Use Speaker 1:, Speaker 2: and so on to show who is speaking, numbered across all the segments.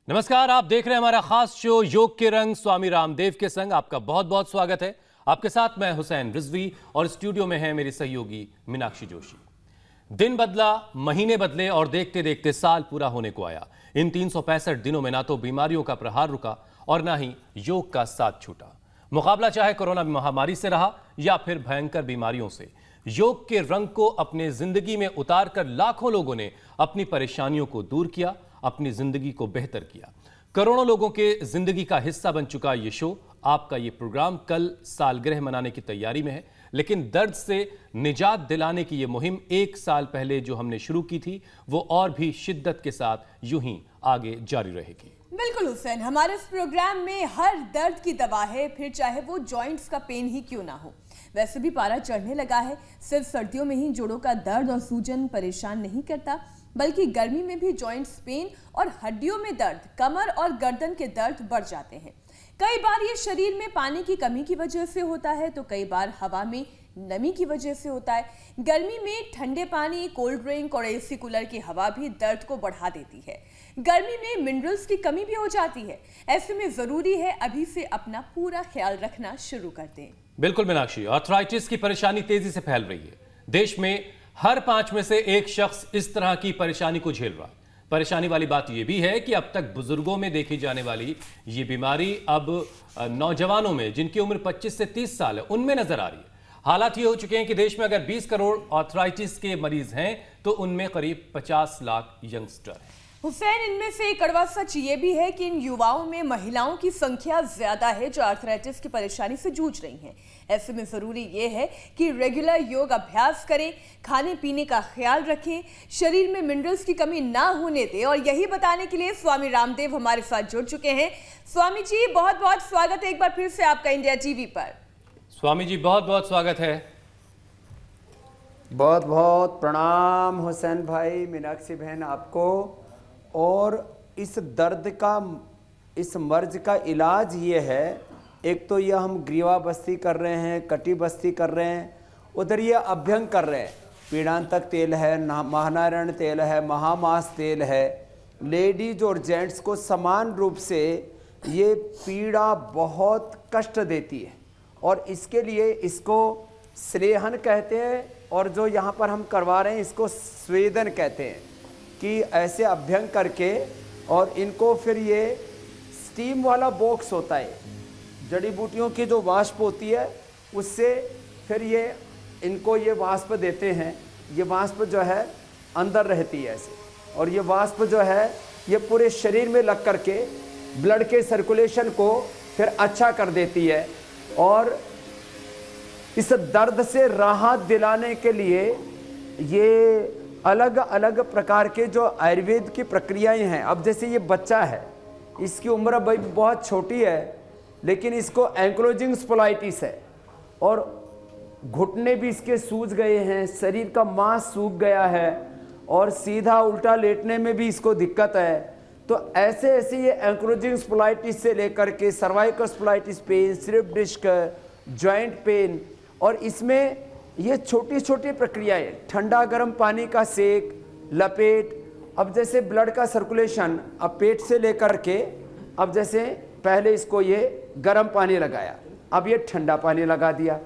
Speaker 1: नमस्कार, आप देख रहे हैं हमारा खास शो योग के रंग स्वामी रामदेव के संग। आपका बहुत बहुत स्वागत है। आपके साथ मैं हुसैन रिजवी और स्टूडियो में है मेरी सहयोगी मीनाक्षी जोशी। दिन बदला, महीने बदले और देखते देखते साल पूरा होने को आया। इन 365 दिनों में ना तो बीमारियों का प्रहार रुका और ना ही योग का साथ छूटा। मुकाबला चाहे कोरोना महामारी से रहा या फिर भयंकर बीमारियों से, योग के रंग को अपने जिंदगी में उतार कर लाखों लोगों ने अपनी परेशानियों को दूर किया, अपनी जिंदगी को बेहतर किया। करोड़ों लोगों के जिंदगी का हिस्सा बन चुका ये शो, आपका ये प्रोग्राम कल सालगिरह मनाने की तैयारी में है, लेकिन दर्द से निजात दिलाने की ये मुहिम 1 साल पहले जो हमने शुरू की थी वो और भी शिद्दत के साथ यूं ही आगे जारी रहेगी।
Speaker 2: बिल्कुल हुसैन, हमारे इस प्रोग्राम में हर दर्द की दवा है, फिर चाहे वो जॉइंट्स का पेन ही क्यों ना हो। वैसे भी पारा चढ़ने लगा है, सिर्फ सर्दियों में ही जोड़ों का दर्द और सूजन परेशान नहीं करता, बल्कि गर्मी में भी जॉइंट्स पेन और हड्डियों में दर्द, कमर और गर्दन के दर्द बढ़ जाते हैं। कई बार ये शरीर में पानी की कमी की वजह से होता है, तो कई बार हवा में नमी की वजह से होता है। गर्मी में ठंडे पानी, कोल्ड ड्रिंक और एसी कूलर की हवा भी दर्द को बढ़ा देती है। गर्मी में मिनरल्स की कमी भी हो जाती है। ऐसे में जरूरी है अभी से अपना पूरा ख्याल रखना शुरू कर दें।
Speaker 1: बिल्कुल मीनाक्षी, आर्थराइटिस की परेशानी तेजी से फैल रही है। देश में हर 5 में से 1 शख्स इस तरह की परेशानी को झेल रहा है। परेशानी वाली बात यह भी है कि अब तक बुजुर्गों में देखी जाने वाली ये बीमारी अब नौजवानों में, जिनकी उम्र 25 से 30 साल है, उनमें नजर आ रही है। हालात ये हो चुके हैं कि देश में अगर 20 करोड़ आर्थराइटिस के मरीज हैं तो उनमें करीब 50 लाख यंगस्टर हैं।
Speaker 2: हुसैन, इनमें से एक कड़वा सच ये भी है कि इन युवाओं में महिलाओं की संख्या ज्यादा है जो आर्थराइटिस की परेशानी से जूझ रही हैं। ऐसे में जरूरी ये है कि रेगुलर योग अभ्यास करें, खाने पीने का ख्याल रखें, शरीर में मिनरल्स की कमी ना होने दें। और यही बताने के लिए स्वामी रामदेव हमारे साथ जुड़ चुके हैं। स्वामी जी, बहुत बहुत स्वागत है एक बार फिर से आपका इंडिया टीवी पर।
Speaker 1: स्वामी जी, बहुत बहुत स्वागत है।
Speaker 3: बहुत बहुत प्रणाम हुसैन भाई, मीनाक्षी बहन आपको। और इस दर्द का, इस मर्ज का इलाज ये है, एक तो ये हम ग्रीवा बस्ती कर रहे हैं, कटी बस्ती कर रहे हैं, उधर ये अभ्यंग कर रहे हैं। पीड़ांतक तेल है, महानारायण तेल है, महामास तेल है। लेडीज और जेंट्स को समान रूप से ये पीड़ा बहुत कष्ट देती है और इसके लिए इसको स्लेहन कहते हैं, और जो यहाँ पर हम करवा रहे हैं इसको स्वेदन कहते हैं। कि ऐसे अभ्यंग करके और इनको फिर ये स्टीम वाला बॉक्स होता है, जड़ी बूटियों की जो वाष्प होती है उससे फिर ये इनको ये वाष्प देते हैं। ये वाष्प जो है अंदर रहती है ऐसे, और ये वाष्प जो है ये पूरे शरीर में लग करके ब्लड के सर्कुलेशन को फिर अच्छा कर देती है। और इस दर्द से राहत दिलाने के लिए ये अलग अलग प्रकार के जो आयुर्वेद की प्रक्रियाएं हैं। अब जैसे ये बच्चा है, इसकी उम्र भाई बहुत छोटी है, लेकिन इसको एंक्लोजिंग स्पोलाइटिस है और घुटने भी इसके सूज गए हैं, शरीर का मांस सूख गया है और सीधा उल्टा लेटने में भी इसको दिक्कत है। तो ऐसे ऐसे ये एंक्लोजिंग स्पोलाइटिस से लेकर के cervical spondylitis pain, slip disc, joint pain, और इसमें ये छोटी छोटी प्रक्रियाएं, ठंडा गर्म पानी का सेक, लपेट। अब जैसे ब्लड का सर्कुलेशन, अब पेट से लेकर के, अब जैसे पहले इसको ये गर्म पानी लगाया, अब ये ठंडा पानी लगा दिया,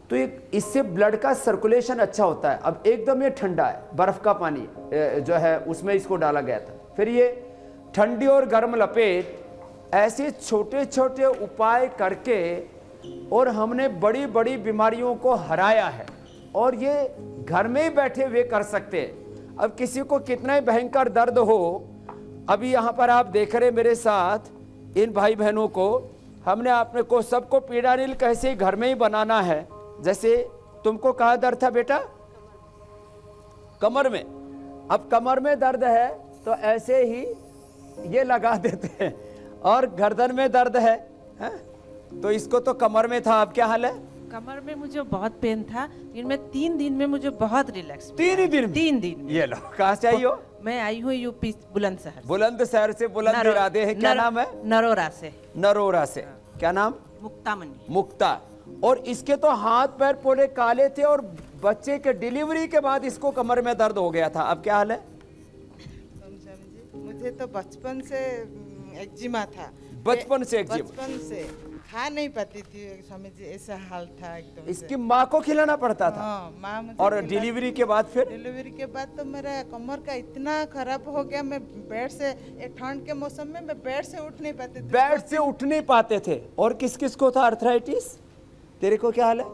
Speaker 3: तो ये इससे ब्लड का सर्कुलेशन अच्छा होता है। अब एकदम ये ठंडा है, बर्फ का पानी जो है उसमें इसको डाला गया था, फिर ये ठंडी और गर्म लपेट। ऐसे छोटे छोटे उपाय करके और हमने बड़ी बड़ी बीमारियों को हराया है, और ये घर में ही बैठे हुए कर सकते हैं। अब किसी को कितना ही भयंकर दर्द हो, अभी यहाँ पर आप देख रहे मेरे साथ इन भाई बहनों को, हमने आपने को सबको पीड़ानिल कैसे घर में ही बनाना है। जैसे तुमको कहाँ दर्द था बेटा? कमर में। अब कमर में दर्द है तो ऐसे ही ये लगा देते हैं, और गर्दन में दर्द है, तो इसको तो कमर में था, अब क्या हाल है?
Speaker 4: कमर में मुझे बहुत पेन था, इनमें 3 दिन में मुझे बहुत रिलैक्स।
Speaker 3: 3 ही दिन?
Speaker 4: 3 दिन।
Speaker 3: ये लो, कहाँ से आई हो?
Speaker 4: मैं आई हूँ यूपी बुलंदशहर।
Speaker 3: बुलंदशहर से। बुलंद इरादे हैं। क्या नाम है?
Speaker 4: नरोरा से।
Speaker 3: नरोरा से। क्या नाम?
Speaker 4: मुक्ता मनी।
Speaker 3: मुक्ता। और इसके तो हाथ पैर पूरे काले थे, और बच्चे के डिलीवरी के बाद इसको कमर में दर्द हो गया था, अब क्या हाल है?
Speaker 5: मुझे तो बचपन से
Speaker 4: एक्जिमा था।
Speaker 3: बचपन से एक्जिमा?
Speaker 4: बचपन से खा नहीं पाती थी स्वामी जी, ऐसा हाल था एकदम।
Speaker 3: इसकी माँ को खिलाना पड़ता था?
Speaker 4: हाँ, माँ मुझे
Speaker 3: और डिलीवरी के बाद फिर?
Speaker 4: डिलीवरी के बाद तो मेरा कमर का इतना खराब हो गया, मैं बेड से, एक ठंड के मौसम में मैं बेड से उठ नहीं पाती थी।
Speaker 3: बेड से उठ नहीं पाते थे। और किस किस को था अर्थराइटिस? तेरे को क्या हाल है?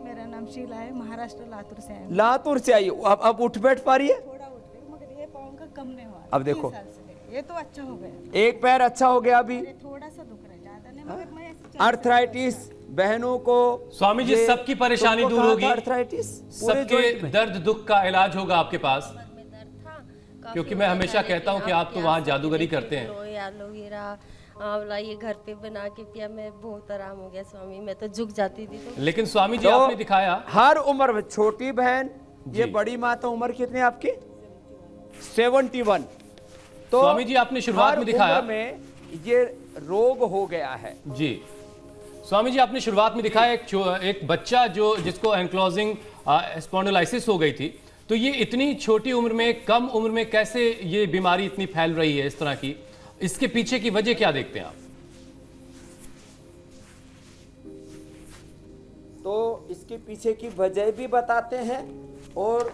Speaker 5: मेरा नाम शीला है, महाराष्ट्र लातूर से है।
Speaker 3: लातूर से आई? अब उठ बैठ पा रही है?
Speaker 5: थोड़ा उठ गई मगर ये पाँव का कम नहीं हुआ।
Speaker 3: अब देखो,
Speaker 5: 3 साल से ये तो अच्छा हो गया।
Speaker 3: एक पैर अच्छा हो गया अभी?
Speaker 5: थोड़ा सा दुख रहा है, ज्यादा नहीं, मगर मैं ऐसे
Speaker 3: अर्थराइटिस बहनों को,
Speaker 1: स्वामी जी, सबकी परेशानी दूर होगी,
Speaker 3: अर्थराइटिस
Speaker 1: सबके दर्द दुख का इलाज होगा आपके पास। क्योंकि मैं हमेशा कहता हूँ कि आप तो वहाँ जादूगरी करते हैं।
Speaker 6: एलोवेरा आंवला ये घर पे बना के पिया, मैं बहुत आराम हो गया स्वामी, मैं तो झुक जाती थी। तो
Speaker 1: लेकिन स्वामी जी आपने दिखाया
Speaker 3: हर उम्र में, छोटी बहन, ये बड़ी माता, उम्र कितनी आपकी? 71। तो
Speaker 1: स्वामी जी आपने शुरुआत में दिखाया
Speaker 3: में ये रोग हो गया है
Speaker 1: जी। स्वामी जी आपने शुरुआत में दिखाया एक बच्चा जो जिसको एंक्लोजिंग स्पॉन्डिलाइसिस हो गई थी, तो ये इतनी छोटी उम्र में, कम उम्र में कैसे ये बीमारी इतनी फैल रही है इस तरह की? इसके पीछे की वजह क्या देखते हैं आप?
Speaker 3: तो इसके पीछे की वजह भी बताते हैं और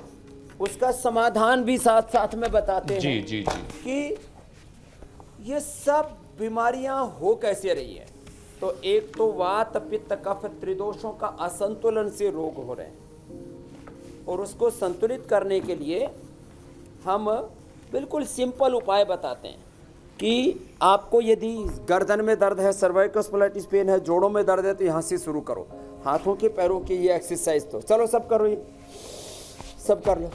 Speaker 3: उसका समाधान भी साथ साथ में बताते हैं।
Speaker 1: जी जी जी।
Speaker 3: कि ये सब बीमारियां हो कैसे रही है। तो एक तो वात पित्त कफ त्रिदोषों का असंतुलन से रोग हो रहे हैं, और उसको संतुलित करने के लिए हम बिल्कुल सिंपल उपाय बताते हैं कि आपको यदि गर्दन में दर्द है, सर्वाइकल स्पॉन्डिलाइटिस पेन है, जोड़ों में दर्द है, तो यहाँ से शुरू करो। हाथों के पैरों की ये एक्सरसाइज, तो चलो सब करो, ये सब कर लो।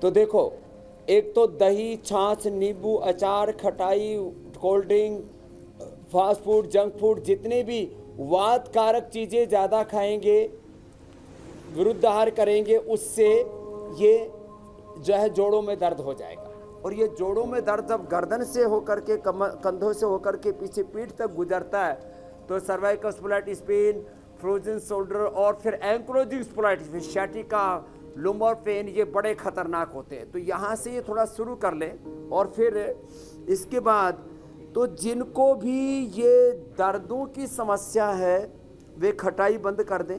Speaker 3: तो देखो, एक तो दही, छाछ, नींबू, अचार, खटाई, cold drink, fast food, junk food, जितने भी वात कारक चीज़ें ज़्यादा खाएंगे, विरुद्ध आहार करेंगे, उससे ये जो है जोड़ों में दर्द हो जाएगा। और ये जोड़ों में दर्द जब गर्दन से होकर के कंधों से होकर के पीछे पीठ तक गुजरता है, तो cervical spondylitis pain, frozen shoulder और फिर एंक्लोजिंग स्पॉन्डिलाइटिस, सciatica, लुम्बर पेन, ये बड़े खतरनाक होते हैं। तो यहाँ से ये थोड़ा शुरू कर लें, और फिर इसके बाद तो जिनको भी ये दर्दों की समस्या है वे खटाई बंद कर दें,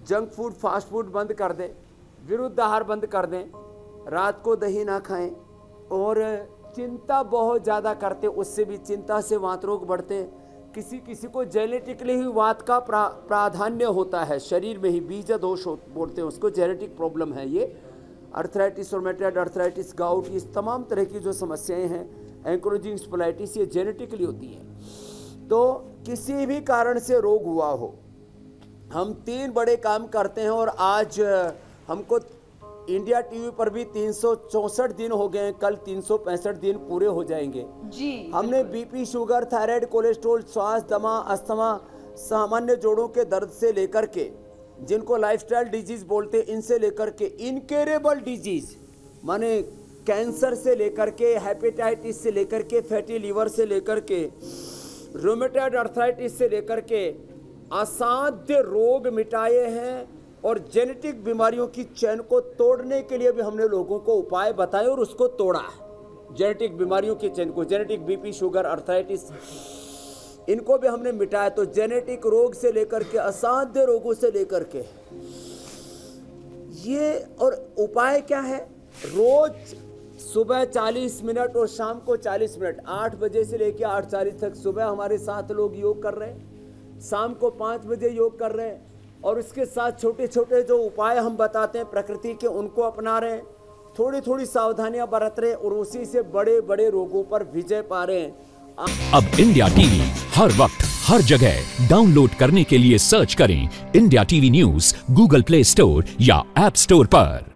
Speaker 3: जंक फूड फास्ट फूड बंद कर दें, विरुद्ध आहार बंद कर दें, रात को दही ना खाएं, और चिंता बहुत ज़्यादा करते, उससे भी चिंता से वात रोग बढ़ते। किसी किसी को जेनेटिकली ही वात का प्राधान्य होता है, शरीर में ही बीज दोष बोलते हैं उसको, जेनेटिक प्रॉब्लम है ये। अर्थराइटिस, रोमेटॉइड अर्थराइटिस, गाउट, इस तमाम तरह की जो समस्याएं हैं, एंक्लोजिंग स्पॉन्डिलाइटिस, ये जेनेटिकली होती है। तो किसी भी कारण से रोग हुआ हो, हम 3 बड़े काम करते हैं, और आज हमको इंडिया टीवी पर भी 364 दिन हो गए हैं, कल 365 दिन पूरे हो जाएंगे
Speaker 2: जी।
Speaker 3: हमने बीपी, शुगर, थायराइड, कोलेस्ट्रॉल, श्वास, दमा, अस्थमा, सामान्य जोड़ों के दर्द से लेकर के, जिनको लाइफस्टाइल डिजीज बोलते हैं, इनसे लेकर के इनक्योरेबल डिजीज माने कैंसर से लेकर के, हेपेटाइटिस से लेकर के, फैटी लीवर से लेकर के, रोमेटॉइड अर्थराइटिस से लेकर के असाध्य रोग मिटाए हैं। और जेनेटिक बीमारियों की चैन को तोड़ने के लिए भी हमने लोगों को उपाय बताए और उसको तोड़ा है। जेनेटिक बीमारियों की चैन को, जेनेटिक बीपी, शुगर, अर्थराइटिस, इनको भी हमने मिटाया। तो जेनेटिक रोग से लेकर के असाध्य रोगों से लेकर के ये, और उपाय क्या है? रोज सुबह 40 मिनट और शाम को 40 मिनट, 8 बजे से लेकर 8:40 तक सुबह हमारे साथ लोग योग कर रहे हैं, शाम को 5 बजे योग कर रहे हैं, और इसके साथ छोटे छोटे जो उपाय हम बताते हैं प्रकृति के, उनको अपना रहे हैं, थोड़ी थोड़ी सावधानियां बरत रहे हैं, और उसी से बड़े बड़े रोगों पर विजय पा रहे हैं।
Speaker 7: अब इंडिया टीवी हर वक्त हर जगह डाउनलोड करने के लिए सर्च करें India TV news Google play store या ऐप स्टोर पर।